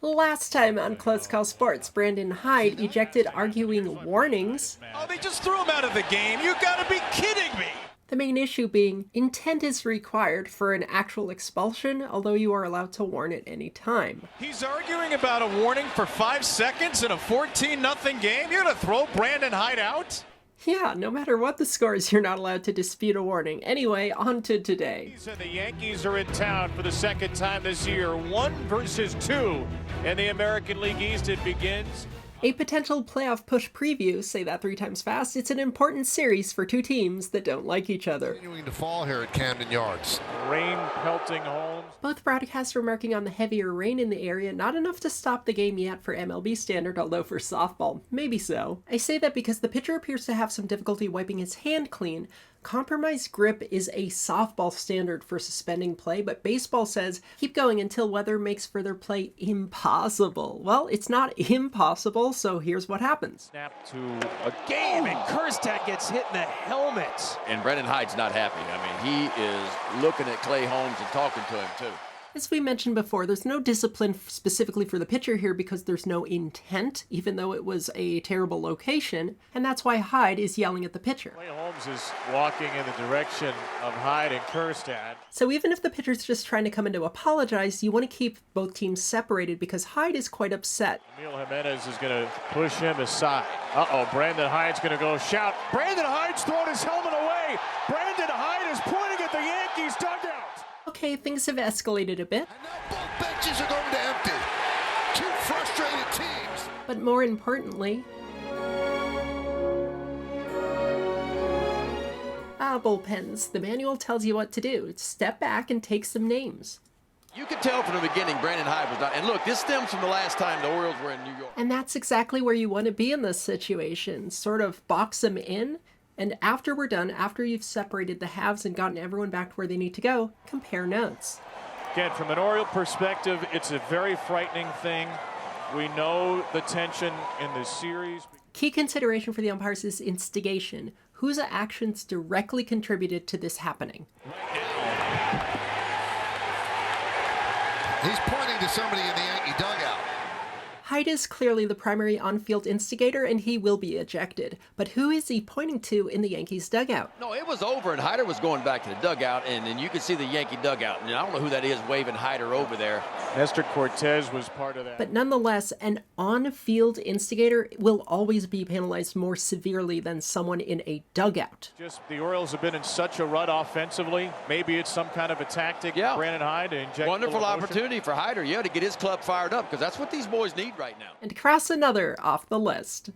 Last time on Close Call Sports, Brandon Hyde ejected arguing warnings. Oh, they just threw him out of the game. You gotta be kidding me. The main issue being intent is required for an actual expulsion, although you are allowed to warn at any time. He's arguing about a warning for 5 seconds in a 14-0 game? You're gonna throw Brandon Hyde out? Yeah, no matter what the score is, you're not allowed to dispute a warning. Anyway, on to today. The Yankees are in town for the second time this year. 1 versus 2 in the American League East. It begins. A potential playoff push preview, say that 3 times fast. It's an important series for 2 teams that don't like each other. Continuing to fall here at Camden Yards. Rain pelting homes. Both broadcasts were marking on the heavier rain in the area, not enough to stop the game yet for MLB standard, although for softball, maybe so. I say that because the pitcher appears to have some difficulty wiping his hand clean. Compromised grip is a softball standard for suspending play, but baseball says keep going until weather makes further play impossible. Well, it's not impossible, so here's what happens. Snap to a game, and Kerstad gets hit in the helmet. And Brandon Hyde's not happy. I mean, he is looking at Clay Holmes and talking to him, too. As we mentioned before, there's no discipline specifically for the pitcher here because there's no intent, even though it was a terrible location, and that's why Hyde is yelling at the pitcher. Clay Holmes is walking in the direction of Hyde and Kerstad. So even if the pitcher's just trying to come in to apologize, you want to keep both teams separated because Hyde is quite upset. Emil Jimenez is going to push him aside. Uh-oh, Brandon Hyde's going to go shout. Brandon Hyde's throwing his helmet away. Brandon Hyde is pointing at the Yankees dugout. Okay, things have escalated a bit. And now both benches are going to empty. 2 frustrated teams. But more importantly, bullpens. The manual tells you what to do. Step back and take some names. You could tell from the beginning Brandon Hyde was not. And look, this stems from the last time the Orioles were in New York. And that's exactly where you want to be in this situation. Sort of box them in. And after we're done, after you've separated the halves and gotten everyone back to where they need to go, compare notes. Again, from an Oriole perspective, it's a very frightening thing. We know the tension in this series. Key consideration for the umpires is instigation. Whose actions directly contributed to this happening? He's pointing to somebody in the Yankee dugout. Hyde is clearly the primary on-field instigator, and he will be ejected. But who is he pointing to in the Yankees' dugout? No, it was over, and Hyder was going back to the dugout, and then you could see the Yankee dugout. And I don't know who that is waving Hyder over there. Nestor Cortez was part of that. But nonetheless, an on-field instigator will always be penalized more severely than someone in a dugout. Just the Orioles have been in such a rut offensively. Maybe it's some kind of a tactic. Yeah. Brandon Hyde to inject Wonderful opportunity for Hyder, to get his club fired up, because that's what these boys need right now. And cross another off the list.